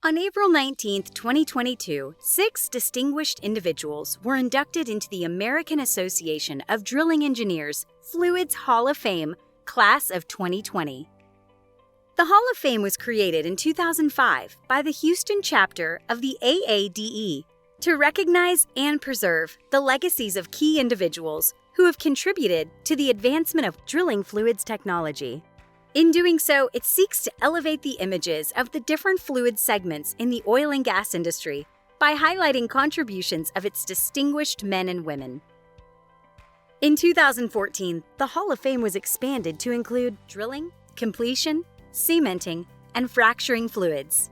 On April 19, 2022, 6 distinguished individuals were inducted into the American Association of Drilling Engineers Fluids Hall of Fame Class of 2020. The Hall of Fame was created in 2005 by the Houston chapter of the AADE to recognize and preserve the legacies of key individuals who have contributed to the advancement of drilling fluids technology. In doing so, it seeks to elevate the images of the different fluid segments in the oil and gas industry by highlighting contributions of its distinguished men and women. In 2014, the Hall of Fame was expanded to include drilling, completion, cementing, and fracturing fluids.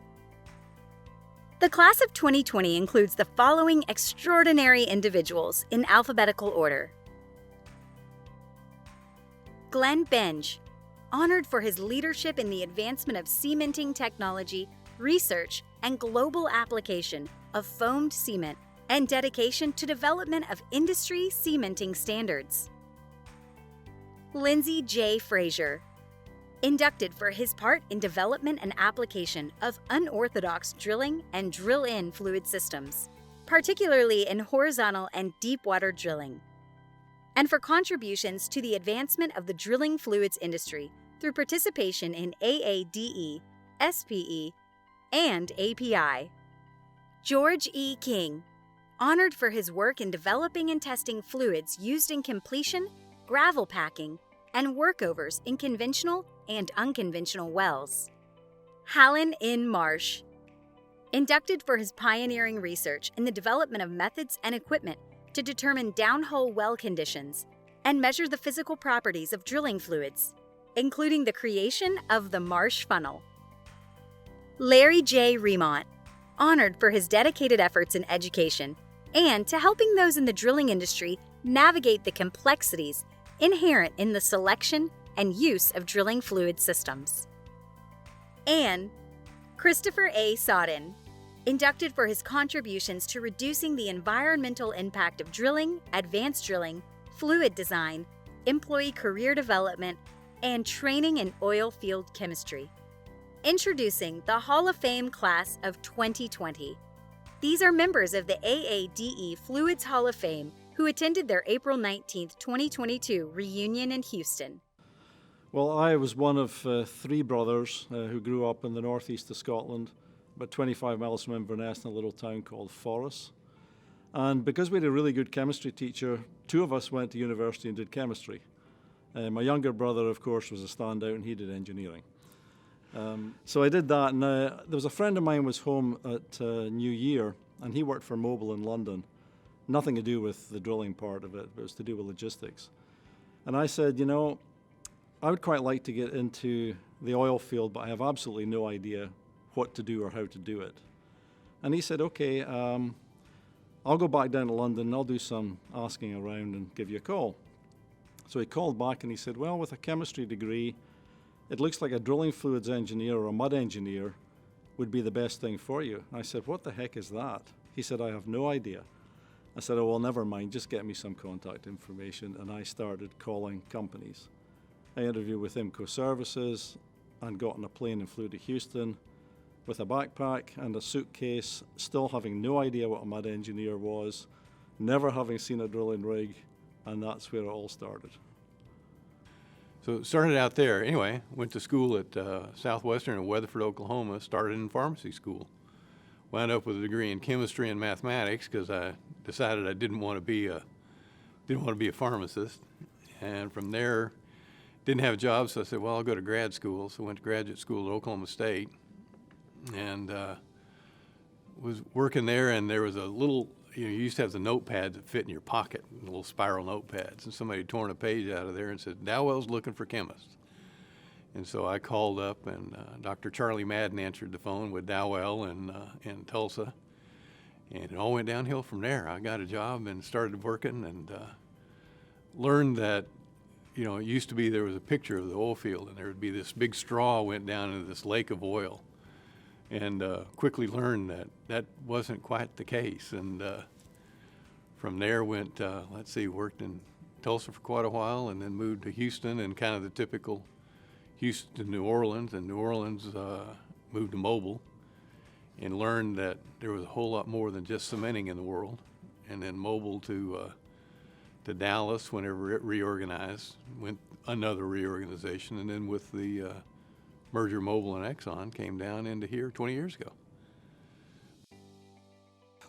The class of 2020 includes the following extraordinary individuals in alphabetical order. Glenn Benge, honored for his leadership in the advancement of cementing technology, research, and global application of foamed cement and dedication to development of industry cementing standards. Lindsay J. Frazier, inducted for his part in development and application of unorthodox drilling and drill-in fluid systems, particularly in horizontal and deep water drilling, and for contributions to the advancement of the drilling fluids industry through participation in AADE, SPE, and API. George E. King, honored for his work in developing and testing fluids used in completion, gravel packing, and workovers in conventional and unconventional wells. Hallen N. Marsh, inducted for his pioneering research in the development of methods and equipment to determine downhole well conditions and measure the physical properties of drilling fluids, including the creation of the Marsh funnel. Larry J. Remont, honored for his dedicated efforts in education and to helping those in the drilling industry navigate the complexities inherent in the selection and use of drilling fluid systems. And Christopher A. Sodden, inducted for his contributions to reducing the environmental impact of drilling, advanced drilling, fluid design, employee career development, and training in oil field chemistry. Introducing the Hall of Fame Class of 2020. These are members of the AADE Fluids Hall of Fame who attended their April 19, 2022 reunion in Houston. Well, I was one of 3 brothers who grew up in the northeast of Scotland, about 25 miles from Inverness in a little town called Forres. And because we had a really good chemistry teacher, 2 of us went to university and did chemistry. My younger brother, of course, was a standout and he did engineering. So I did that, and there was a friend of mine was home at New Year, and he worked for Mobil in London. Nothing to do with the drilling part of it, but it was to do with logistics. And I said, you know, I would quite like to get into the oil field, but I have absolutely no idea what to do or how to do it. And he said, okay, I'll go back down to London, and I'll do some asking around and give you a call. So he called back and he said, well, with a chemistry degree, it looks like a drilling fluids engineer or a mud engineer would be the best thing for you. I said, what the heck is that? He said, I have no idea. I said, oh, well, never mind, just get me some contact information. And I started calling companies. I interviewed with IMCO Services and got on a plane and flew to Houston with a backpack and a suitcase, still having no idea what a mud engineer was, never having seen a drilling rig, and that's where it all started. So it started out there. Anyway, went to school at Southwestern in Weatherford, Oklahoma, started in pharmacy school. Wound up with a degree in chemistry and mathematics because I decided I didn't want to be a pharmacist. And from there, didn't have a job, so I said, well, I'll go to grad school. So I went to graduate school at Oklahoma State and was working there, and there was a little, you used to have the notepads that fit in your pocket, little spiral notepads, and somebody had torn a page out of there and said, Dowell's looking for chemists. And so I called up, and Dr. Charlie Madden answered the phone with Dowell in Tulsa, and it all went downhill from there. I got a job and started working and learned that, it used to be there was a picture of the oil field, and there would be this big straw went down into this lake of oil. And quickly learned that that wasn't quite the case. And from there went, worked in Tulsa for quite a while, and then moved to Houston, and kind of the typical Houston to New Orleans, and New Orleans moved to Mobile. and learned that there was a whole lot more than just cementing in the world. And then mobile to Dallas whenever it reorganized, went another reorganization, and then with the merger Mobil and Exxon came down into here 20 years ago.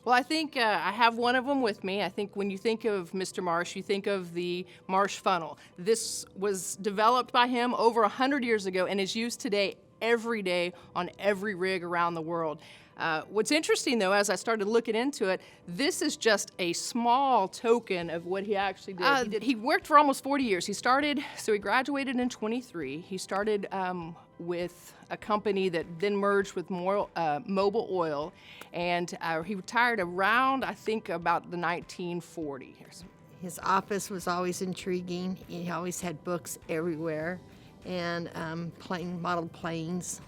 Well, I think I have one of them with me. I think when you think of Mr. Marsh, you think of the Marsh funnel. This was developed by him over 100 years ago and is used today every day on every rig around the world. What's interesting, though, as I started looking into it, this is just a small token of what he actually did. He worked for almost 40 years. He graduated in 23. He started with a company that then merged with Mobil Oil, and he retired around, I think, about the 1940s. His office was always intriguing. He always had books everywhere, and model planes.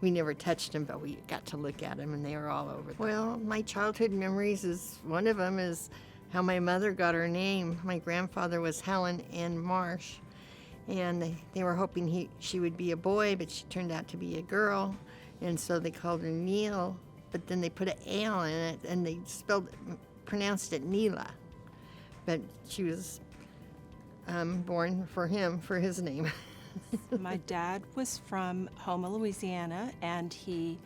We never touched them, but we got to look at them, and they were all over. Well, my childhood memories is one of them is how my mother got her name. My grandfather was Helen N. Marsh, and they were hoping she would be a boy, but she turned out to be a girl, and so they called her Neil. But then they put an L in it, and they pronounced it Neela. But she was born for his name. My dad was from Houma, Louisiana, and he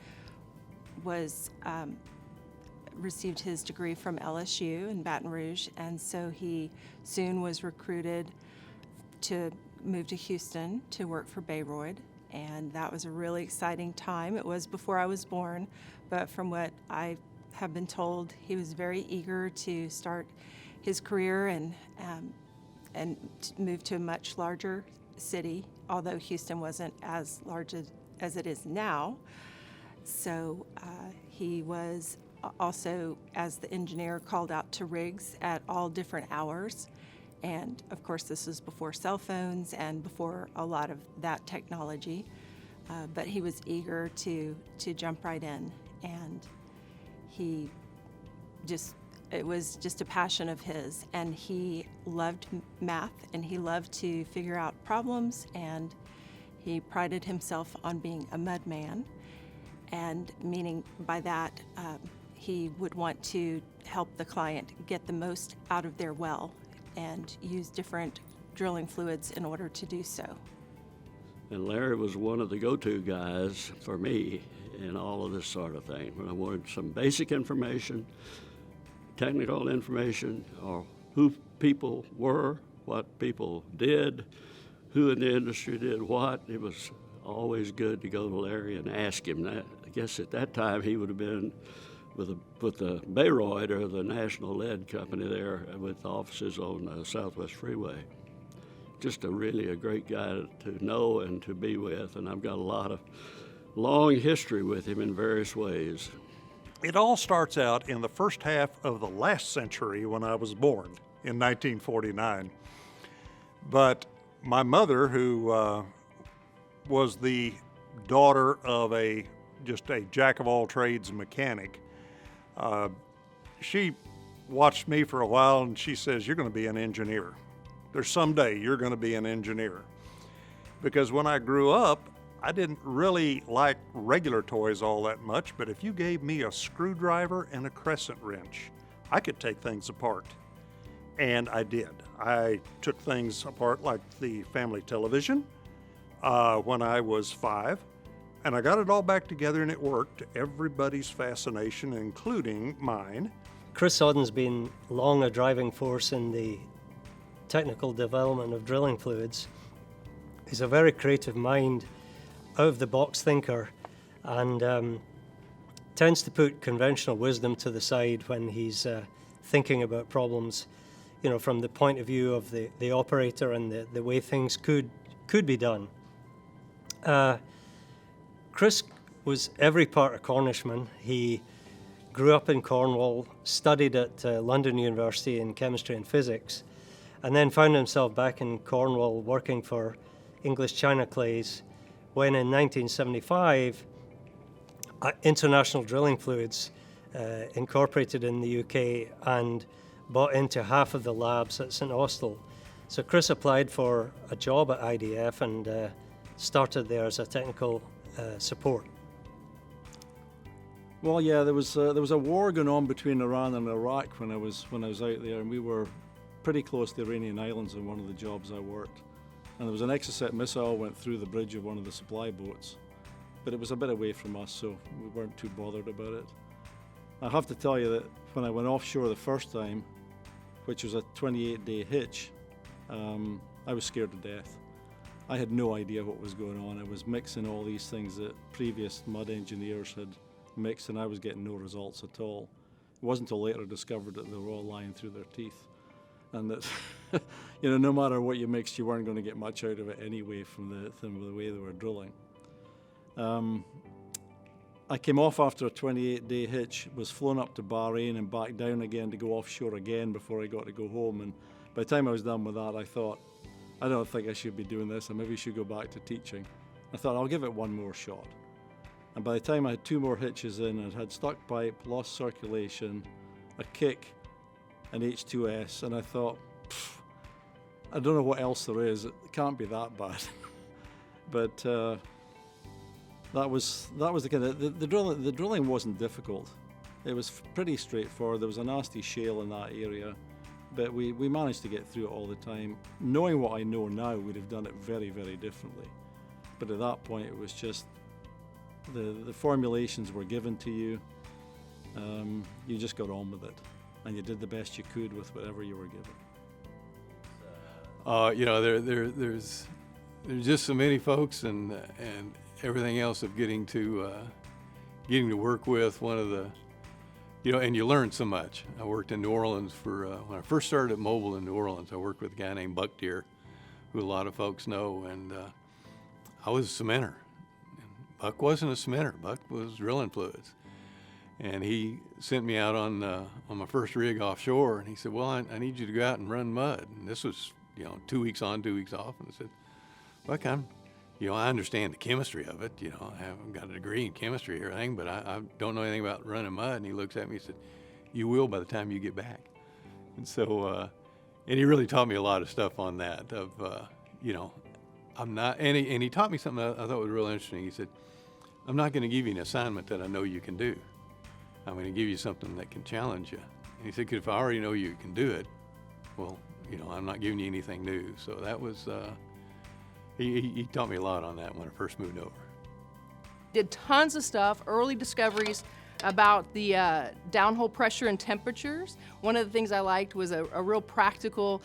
received his degree from LSU in Baton Rouge, and so he soon was recruited to move to Houston to work for Bayreuth, and that was a really exciting time. It was before I was born, but from what I have been told, he was very eager to start his career and move to a much larger city, although Houston wasn't as large as it is now. So he was also, as the engineer, called out to rigs at all different hours. And of course, this was before cell phones and before a lot of that technology. But he was eager to jump right in. And it was just a passion of his, and he loved math, and he loved to figure out problems, and he prided himself on being a mud man, and meaning by that, he would want to help the client get the most out of their well and use different drilling fluids in order to do so. And Larry was one of the go-to guys for me in all of this sort of thing. When I wanted some basic information, technical information, or who people were, what people did, who in the industry did what, it was always good to go to Larry and ask him that. I guess at that time he would have been with the Bayreuth, or the National Lead Company there, with offices on the Southwest Freeway. Just a great guy to know and to be with, and I've got a lot of long history with him in various ways. It all starts out in the first half of the last century when I was born in 1949. But my mother, who was the daughter of just a jack-of-all-trades mechanic, she watched me for a while, and she says, "You're going to be an engineer. There's someday you're going to be an engineer." Because when I grew up, I didn't really like regular toys all that much, but if you gave me a screwdriver and a crescent wrench, I could take things apart. And I did. I took things apart like the family television when I was 5, and I got it all back together, and it worked to everybody's fascination, including mine. Chris Odden's been long a driving force in the technical development of drilling fluids. He's a very creative mind, out-of-the-box thinker, and tends to put conventional wisdom to the side when he's thinking about problems, from the point of view of the operator and the way things could be done. Chris was every part a Cornishman. He grew up in Cornwall, studied at London University in chemistry and physics, and then found himself back in Cornwall working for English China Clays when in 1975 International Drilling Fluids incorporated in the UK and bought into half of the labs at St Austell. So Chris applied for a job at IDF and started there as a technical support. Well, yeah, there was a war going on between Iran and Iraq when I was out there, and we were pretty close to the Iranian islands on one of the jobs I worked. And there was an Exocet missile went through the bridge of one of the supply boats, but it was a bit away from us, so we weren't too bothered about it. I have to tell you that when I went offshore the first time, which was a 28-day hitch, I was scared to death. I had no idea what was going on. I was mixing all these things that previous mud engineers had mixed, and I was getting no results at all. It wasn't until later I discovered that they were all lying through their teeth, and that no matter what you mixed, you weren't going to get much out of it anyway from the way they were drilling. I came off after a 28-day hitch, was flown up to Bahrain and back down again to go offshore again before I got to go home. And by the time I was done with that, I thought, I don't think I should be doing this. I maybe should go back to teaching. I thought, I'll give it one more shot. And by the time I had 2 more hitches in, I'd had stuck pipe, lost circulation, a kick, an H2S, and I thought, I don't know what else there is. It can't be that bad. But that was the kind of the drilling wasn't difficult. It was pretty straightforward. There was a nasty shale in that area, but we managed to get through it all the time. Knowing what I know now, we'd have done it very, very differently. But at that point, it was just the formulations were given to you. You just got on with it, and you did the best you could with whatever you were given. There's just so many folks and everything else of getting to work with one of the, and you learn so much. I worked in New Orleans when I first started at Mobile in New Orleans, I worked with a guy named Buck Deere, who a lot of folks know, and I was a cementer. Buck wasn't a cementer. Buck was drilling fluids. And he sent me out on my first rig offshore, and he said, well, I need you to go out and run mud. And this was, 2 weeks on, 2 weeks off. And I said, Buck, I understand the chemistry of it. I haven't got a degree in chemistry or anything, but I don't know anything about running mud. And he looks at me and said, you will by the time you get back. And so, and he really taught me a lot of stuff on that of, I'm not, and he taught me something I thought was really interesting. He said, I'm not going to give you an assignment that I know you can do. I'm going to give you something that can challenge you. And he said, 'cause if I already know you can do it, well, I'm not giving you anything new. So that was, he taught me a lot on that when I first moved over. Did tons of stuff, early discoveries about the downhole pressure and temperatures. One of the things I liked was a real practical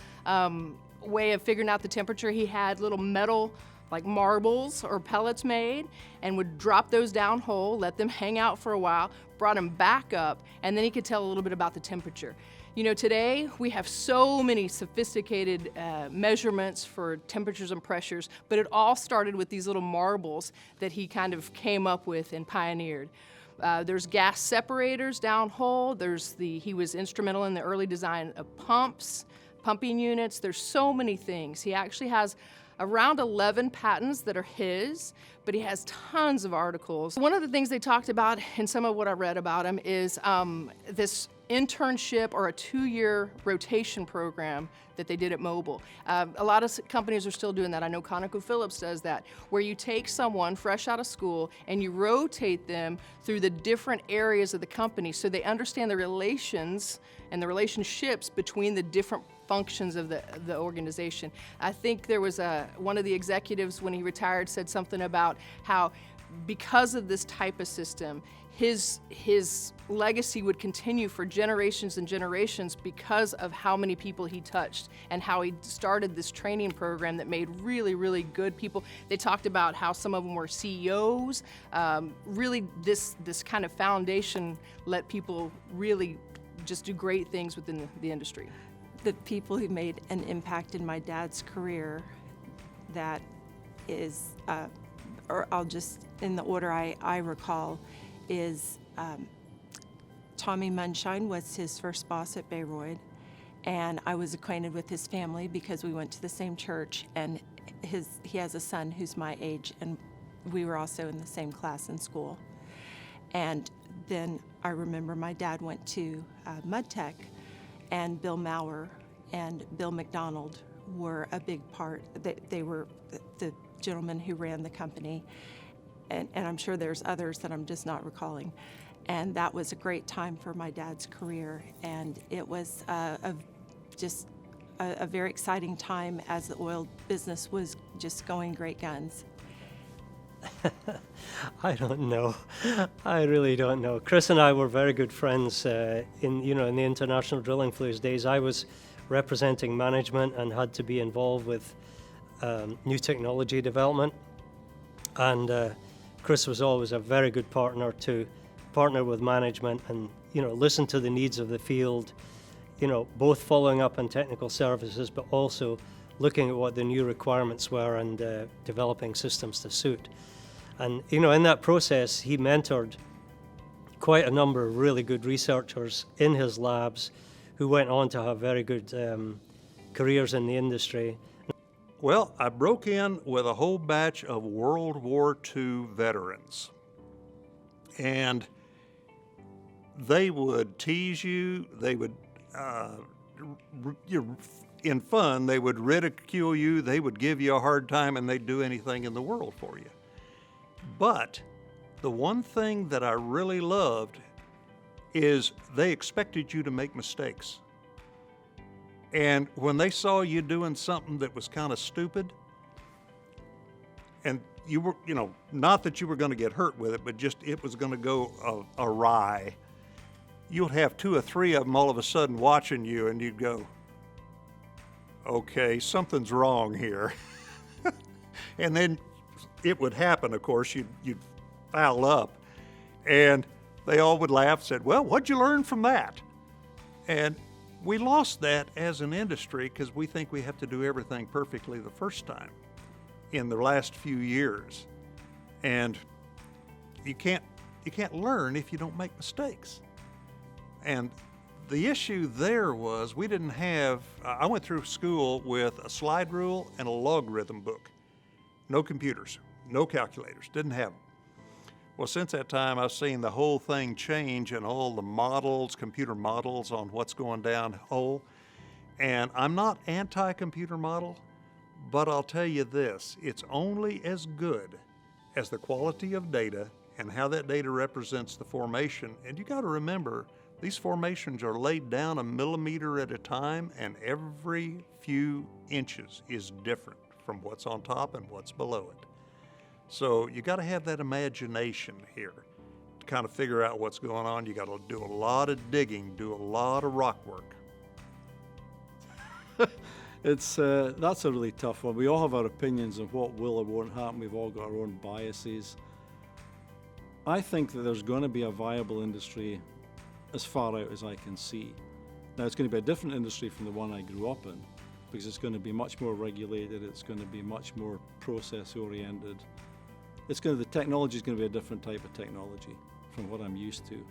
way of figuring out the temperature. He had little metal like marbles or pellets made and would drop those down hole, let them hang out for a while, brought them back up, and then he could tell a little bit about the temperature. Today we have so many sophisticated measurements for temperatures and pressures, but it all started with these little marbles that he kind of came up with and pioneered. There's gas separators down hole. He was instrumental in the early design of pumps, pumping units. There's so many things. He actually has around 11 patents that are his, but he has tons of articles. One of the things they talked about in some of what I read about him is this internship or a 2-year rotation program that they did at Mobile. A lot of companies are still doing that. I know ConocoPhillips does that, where you take someone fresh out of school and you rotate them through the different areas of the company so they understand the relations and the relationships between the different functions of the organization. I think there was one of the executives when he retired said something about how because of this type of system, his legacy would continue for generations and generations because of how many people he touched and how he started this training program that made really, really good people. They talked about how some of them were CEOs. Really, this kind of foundation let people really just do great things within the industry. The people who made an impact in my dad's career, that is, or I'll just, in the order I recall, is Tommy Munshine was his first boss at Bayreuth, and I was acquainted with his family because we went to the same church, and he has a son who's my age, and we were also in the same class in school. And then I remember my dad went to MudTech, and Bill Maurer and Bill McDonald were a big part. They were the gentlemen who ran the company, and I'm sure there's others that I'm just not recalling. And that was a great time for my dad's career. And it was just a very exciting time as the oil business was just going great guns. I don't know. I really don't know. Chris and I were very good friends in the international drilling fluids days. I was representing management and had to be involved with new technology development. And Chris was always a very good partner to partner with management and listen to the needs of the field. Both following up on technical services, but also looking at what the new requirements were and developing systems to suit. And, in that process, he mentored quite a number of really good researchers in his labs who went on to have very good careers in the industry. Well, I broke in with a whole batch of World War II veterans. And they would tease you, they would, in fun, they would ridicule you, they would give you a hard time, and they'd do anything in the world for you. But the one thing that I really loved is they expected you to make mistakes. And when they saw you doing something that was kind of stupid, and you were, not that you were going to get hurt with it, but just it was going to go awry, you'd have 2 or 3 of them all of a sudden watching you, and you'd go, okay, something's wrong here. And then it would happen, of course, you'd foul up, and they all would laugh and said, well, what'd you learn from that? And we lost that as an industry because we think we have to do everything perfectly the first time in the last few years. And you can't learn if you don't make mistakes. And the issue there was we didn't have, I went through school with a slide rule and a logarithm book. No computers, no calculators, didn't have them. Well, since that time, I've seen the whole thing change and all the models, computer models on what's going down hole. And I'm not anti-computer model, but I'll tell you this, it's only as good as the quality of data and how that data represents the formation. And you got to remember, these formations are laid down a millimeter at a time, and every few inches is different from what's on top and what's below it. So you got to have that imagination here to kind of figure out what's going on. You got to do a lot of digging, do a lot of rock work. That's a really tough one. We all have our opinions of what will or won't happen. We've all got our own biases. I think that there's going to be a viable industry as far out as I can see. Now, it's going to be a different industry from the one I grew up in, because it's going to be much more regulated, it's going to be much more process-oriented. The technology is going to be a different type of technology from what I'm used to.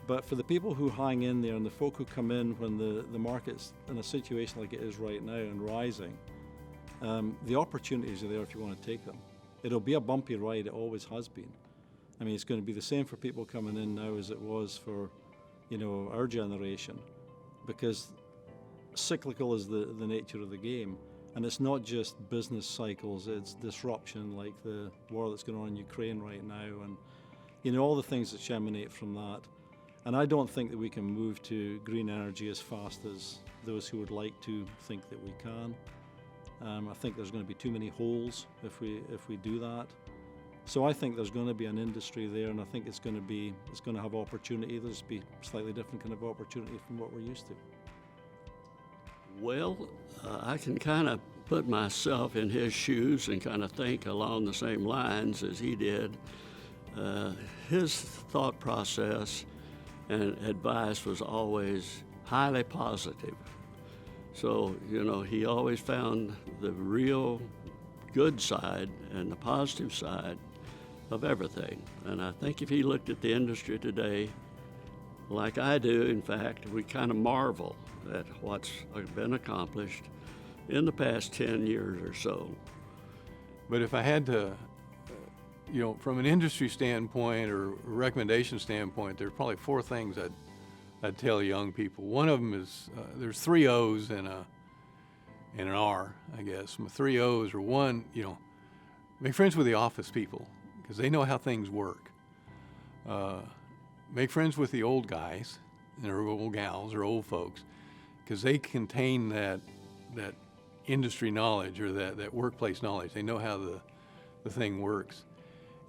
But for the people who hang in there and the folk who come in when the market's in a situation like it is right now and rising, the opportunities are there if you want to take them. It'll be a bumpy ride, it always has been. I mean, it's going to be the same for people coming in now as it was for, our generation, because cyclical is the nature of the game. And it's not just business cycles, it's disruption like the war that's going on in Ukraine right now and, all the things that emanate from that. And I don't think that we can move to green energy as fast as those who would like to think that we can. I think there's going to be too many holes if we do that. So I think there's going to be an industry there, and I think it's going to have opportunity. There's be slightly different kind of opportunity from what we're used to. Well, I can kind of put myself in his shoes and kind of think along the same lines as he did. His thought process and advice was always highly positive. So, he always found the real good side and the positive side of everything. And I think if he looked at the industry today, like I do, in fact, we kind of marvel at what's been accomplished in the past 10 years or so. But if I had to, from an industry standpoint or recommendation standpoint, there are probably 4 things I'd tell young people. One of them is there's 3 O's and an R, I guess. My 3 O's are, one, make friends with the office people because they know how things work. make friends with the old guys or old gals or old folks, because they contain that industry knowledge or that workplace knowledge. They know how the thing works.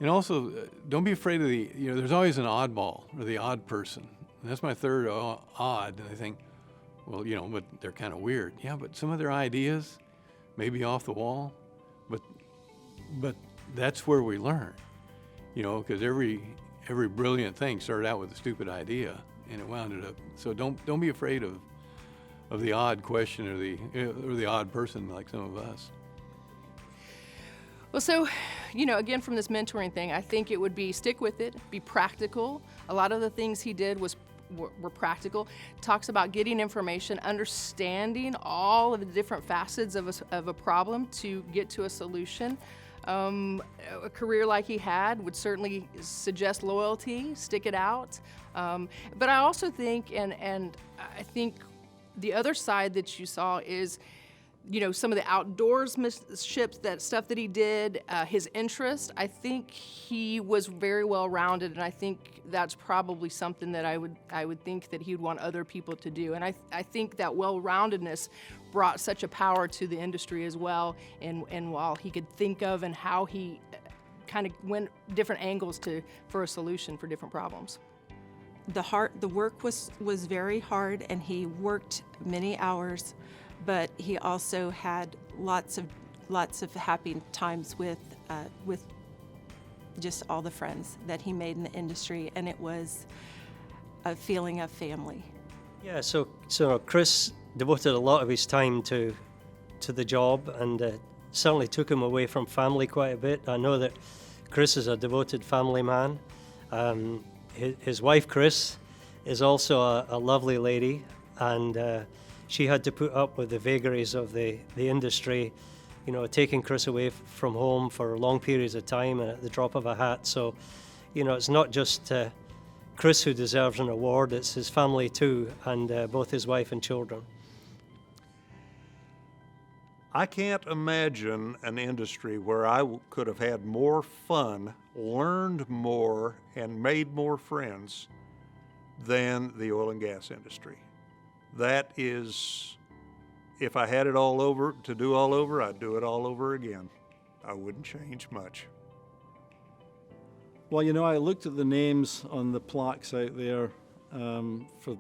And also, don't be afraid of there's always an oddball or the odd person. And that's my third odd. And I think, well, but they're kind of weird. Yeah, but some of their ideas may be off the wall, but that's where we learn, because every brilliant thing started out with a stupid idea, and it wound up. So don't be afraid of the odd question or the odd person like some of us. Well, so, again, from this mentoring thing, I think it would be stick with it, be practical. A lot of the things he did were practical. Talks about getting information, understanding all of the different facets of a problem to get to a solution. A career like he had would certainly suggest loyalty, stick it out. But I also think, and I think the other side that you saw is, some of the outdoorsmanship, that stuff that he did, his interest. I think he was very well-rounded, and I think that's probably something that I would think that he'd want other people to do. And I think that well-roundedness brought such a power to the industry as well, and while he could think of and how he kind of went different angles for a solution for different problems. The work was very hard, and he worked many hours, but he also had lots of happy times with just all the friends that he made in the industry, and it was a feeling of family. Yeah, so Chris devoted a lot of his time to the job, and certainly took him away from family quite a bit. I know that Chris is a devoted family man. His wife, Chris, is also a lovely lady, and she had to put up with the vagaries of the industry, taking Chris away from home for long periods of time and at the drop of a hat. So, it's not just Chris who deserves an award, it's his family too, and both his wife and children. I can't imagine an industry where I could have had more fun, learned more, and made more friends than the oil and gas industry. That is, if I had it all over to do all over, I'd do it all over again. I wouldn't change much. Well, I looked at the names on the plaques out there for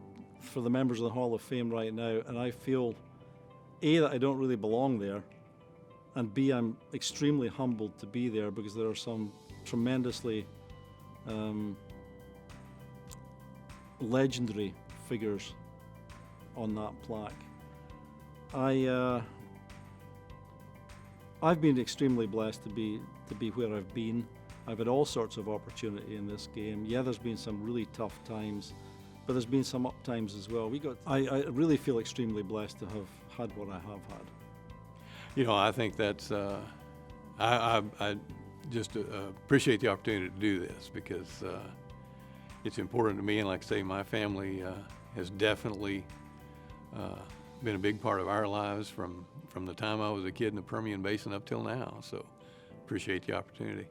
the members of the Hall of Fame right now, and I feel, A, that I don't really belong there, and B, I'm extremely humbled to be there because there are some tremendously legendary figures on that plaque. I've been extremely blessed to be where I've been. I've had all sorts of opportunity in this game. Yeah, there's been some really tough times, but there's been some up times as well. I really feel extremely blessed to have had what I have had. I think that's I just appreciate the opportunity to do this because it's important to me, and like I say, my family has definitely been a big part of our lives from the time I was a kid in the Permian Basin up till now. So appreciate the opportunity.